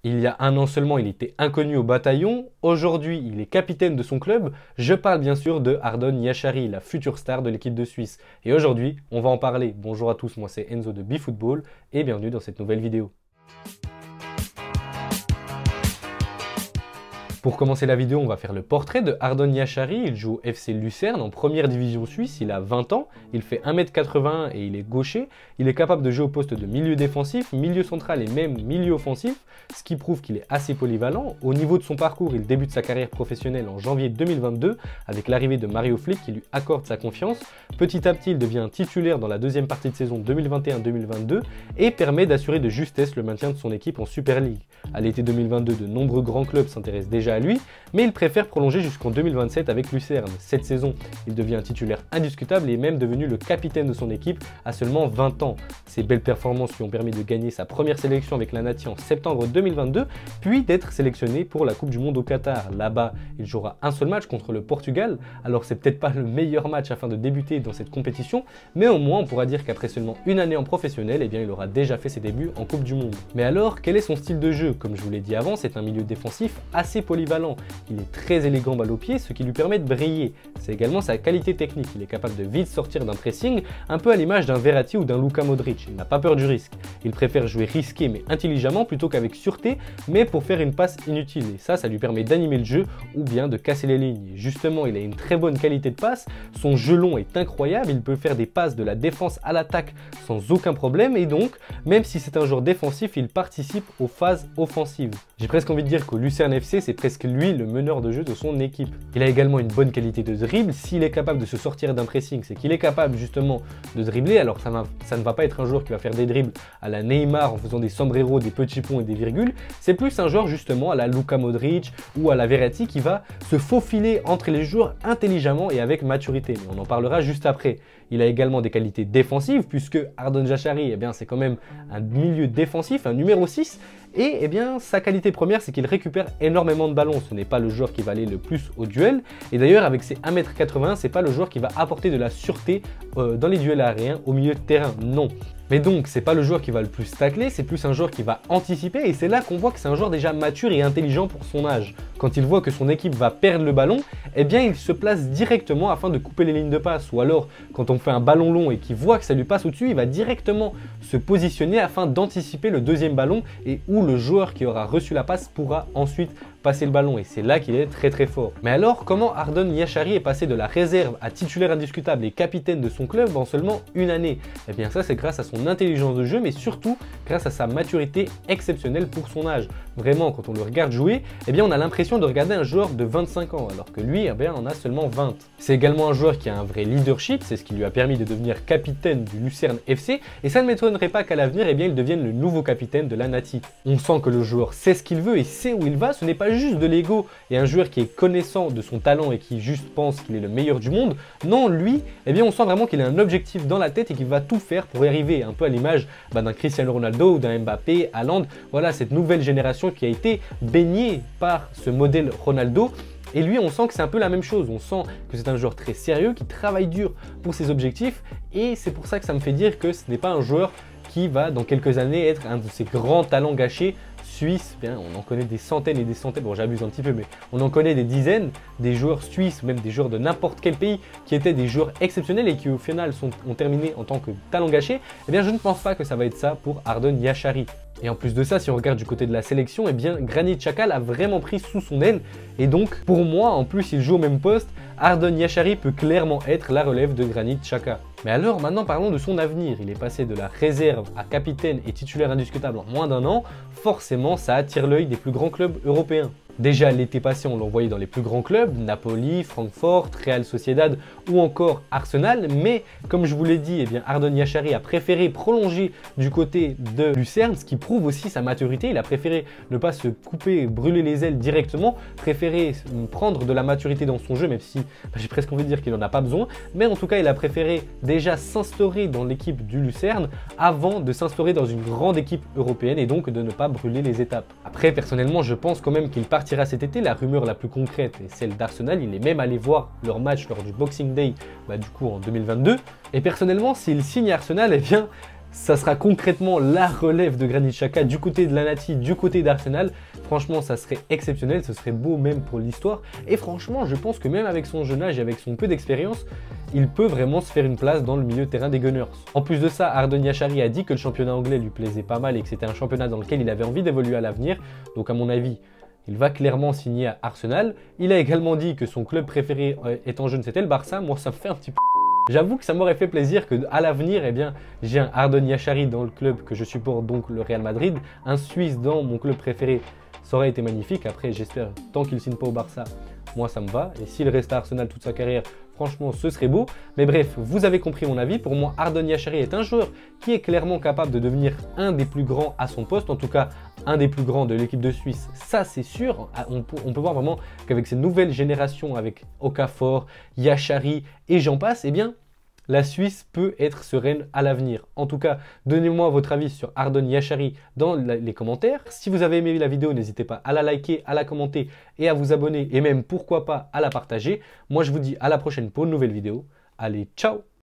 Il y a un an seulement, il était inconnu au bataillon. Aujourd'hui, il est capitaine de son club. Je parle bien sûr de Ardon Yashari, la future star de l'équipe de Suisse. Et aujourd'hui, on va en parler. Bonjour à tous, moi c'est Enzo de BeFootball et bienvenue dans cette nouvelle vidéo. Pour commencer la vidéo, on va faire le portrait de Ardon Yashari. Il joue au FC Lucerne en première division suisse. Il a 20 ans, il fait 1m81 et il est gaucher. Il est capable de jouer au poste de milieu défensif, milieu central et même milieu offensif, ce qui prouve qu'il est assez polyvalent. Au niveau de son parcours, il débute sa carrière professionnelle en janvier 2022 avec l'arrivée de Mario Flick qui lui accorde sa confiance. Petit à petit, il devient titulaire dans la deuxième partie de saison 2021-2022 et permet d'assurer de justesse le maintien de son équipe en Super League. À l'été 2022, de nombreux grands clubs s'intéressent déjà à lui, mais il préfère prolonger jusqu'en 2027 avec Lucerne. Cette saison, il devient un titulaire indiscutable et est même devenu le capitaine de son équipe à seulement 20 ans. Ses belles performances lui ont permis de gagner sa première sélection avec la Nati en septembre 2022, puis d'être sélectionné pour la Coupe du Monde au Qatar. Là-bas, il jouera un seul match contre le Portugal, alors c'est peut-être pas le meilleur match afin de débuter dans cette compétition, mais au moins on pourra dire qu'après seulement une année en professionnel, eh bien, il aura déjà fait ses débuts en Coupe du Monde. Mais alors, quel est son style de jeu? Comme je vous l'ai dit avant, c'est un milieu défensif assez polyvalent. Il est très élégant balle au pied, ce qui lui permet de briller. C'est également sa qualité technique. Il est capable de vite sortir d'un pressing, un peu à l'image d'un Verratti ou d'un Luka Modric. Il n'a pas peur du risque. Il préfère jouer risqué mais intelligemment plutôt qu'avec sûreté, mais pour faire une passe inutile. Et ça lui permet d'animer le jeu ou bien de casser les lignes. Et justement, il a une très bonne qualité de passe. Son jeu long est incroyable. Il peut faire des passes de la défense à l'attaque sans aucun problème. Et donc, même si c'est un joueur défensif, il participe aux phases offensives. J'ai presque envie de dire qu'au Lucerne FC, c'est presque lui le meneur de jeu de son équipe. Il a également une bonne qualité de dribble. S'il est capable de se sortir d'un pressing, c'est qu'il est capable justement de dribbler. Alors ça ne va pas être un joueur qui va faire des dribbles à la Neymar en faisant des sombreros, des petits ponts et des virgules. C'est plus un joueur justement à la Luka Modric ou à la Verratti qui va se faufiler entre les joueurs intelligemment et avec maturité. Mais on en parlera juste après. Il a également des qualités défensives puisque Ardon Yashari, c'est quand même un milieu défensif, un numéro 6. Et sa qualité première, c'est qu'il récupère énormément de ballons. Ce n'est pas le joueur qui va aller le plus au duel. Et d'ailleurs, avec ses 1m80, c'est pas le joueur qui va apporter de la sûreté dans les duels aériens au milieu de terrain. Non. Mais donc, c'est pas le joueur qui va le plus tacler, c'est plus un joueur qui va anticiper. Et c'est là qu'on voit que c'est un joueur déjà mature et intelligent pour son âge. Quand il voit que son équipe va perdre le ballon, il se place directement afin de couper les lignes de passe. Ou alors, quand on fait un ballon long et qu'il voit que ça lui passe au-dessus, il va directement se positionner afin d'anticiper le deuxième ballon et où le joueur qui aura reçu la passe pourra ensuite passer le ballon. Et c'est là qu'il est très très fort. Mais alors, comment Ardon Yashari est passé de la réserve à titulaire indiscutable et capitaine de son club en seulement une année? Ça, c'est grâce à son intelligence de jeu, mais surtout grâce à sa maturité exceptionnelle pour son âge. Vraiment, quand on le regarde jouer, on a l'impression de regarder un joueur de 25 ans, alors que lui, on en a seulement 20. C'est également un joueur qui a un vrai leadership, c'est ce qui lui a permis de devenir capitaine du Lucerne FC, et ça ne m'étonnerait pas qu'à l'avenir, il devienne le nouveau capitaine de la Nati. On sent que le joueur sait ce qu'il veut et sait où il va, ce n'est pas juste de l'ego et un joueur qui est connaissant de son talent et qui juste pense qu'il est le meilleur du monde. Non, lui, on sent vraiment qu'il a un objectif dans la tête et qu'il va tout faire pour y arriver, un peu à l'image d'un Cristiano Ronaldo ou d'un Mbappé, Haaland. Voilà, cette nouvelle génération qui a été baignée par ce modèle Ronaldo. Et lui, on sent que c'est un peu la même chose. On sent que c'est un joueur très sérieux, qui travaille dur pour ses objectifs. Et c'est pour ça que ça me fait dire que ce n'est pas un joueur qui va, dans quelques années, être un de ces grands talents gâchés suisses. On en connaît des centaines et des centaines. Bon, j'abuse un petit peu, mais on en connaît des dizaines, des joueurs suisses, même des joueurs de n'importe quel pays, qui étaient des joueurs exceptionnels et qui, au final, ont terminé en tant que talent gâché. Je ne pense pas que ça va être ça pour Ardon Yashari. Et en plus de ça, si on regarde du côté de la sélection, Granit Xhaka l'a vraiment pris sous son aile. Et donc, pour moi, en plus, il joue au même poste. Ardon Yashari peut clairement être la relève de Granit Xhaka. Mais alors, maintenant, parlons de son avenir. Il est passé de la réserve à capitaine et titulaire indiscutable en moins d'un an. Forcément, ça attire l'œil des plus grands clubs européens. Déjà l'été passé, on l'envoyait dans les plus grands clubs, Napoli, Francfort, Real Sociedad ou encore Arsenal. Mais comme je vous l'ai dit, Ardon Yashari a préféré prolonger du côté de Lucerne, ce qui prouve aussi sa maturité. Il a préféré ne pas se couper, brûler les ailes directement, préféré prendre de la maturité dans son jeu, même si j'ai presque envie de dire qu'il n'en a pas besoin. Mais en tout cas, il a préféré déjà s'instaurer dans l'équipe du Lucerne avant de s'instaurer dans une grande équipe européenne et donc de ne pas brûler les étapes. Après, personnellement, je pense quand même qu'il partira cet été. La rumeur la plus concrète est celle d'Arsenal. Il est même allé voir leur match lors du Boxing Day, du coup en 2022. Et personnellement, s'il signe à Arsenal, ça sera concrètement la relève de Granit Xhaka du côté de la Nati, du côté d'Arsenal. Franchement, ça serait exceptionnel, ce serait beau même pour l'histoire. Et franchement, je pense que même avec son jeune âge et avec son peu d'expérience, il peut vraiment se faire une place dans le milieu de terrain des Gunners. En plus de ça, Ardon Yachari a dit que le championnat anglais lui plaisait pas mal et que c'était un championnat dans lequel il avait envie d'évoluer à l'avenir. Donc à mon avis, il va clairement signer à Arsenal. Il a également dit que son club préféré étant jeune, c'était le Barça. Moi, ça me fait un petit peu... J'avoue que ça m'aurait fait plaisir qu'à l'avenir, eh bien, j'ai un Ardon Yachari dans le club que je supporte, donc le Real Madrid, un Suisse dans mon club préféré, ça aurait été magnifique. Après, j'espère, tant qu'il ne signe pas au Barça, moi ça me va. Et s'il reste à Arsenal toute sa carrière, franchement, ce serait beau. Mais bref, vous avez compris mon avis. Pour moi, Ardon Yachari est un joueur qui est clairement capable de devenir un des plus grands à son poste, en tout cas un des plus grands de l'équipe de Suisse, ça c'est sûr. On peut voir vraiment qu'avec ces nouvelles générations, avec Okafor, Yachari et j'en passe, eh bien, la Suisse peut être sereine à l'avenir. En tout cas, donnez-moi votre avis sur Ardon Yachari dans les commentaires. Si vous avez aimé la vidéo, n'hésitez pas à la liker, à la commenter et à vous abonner et même, pourquoi pas, à la partager. Moi, je vous dis à la prochaine pour une nouvelle vidéo. Allez, ciao!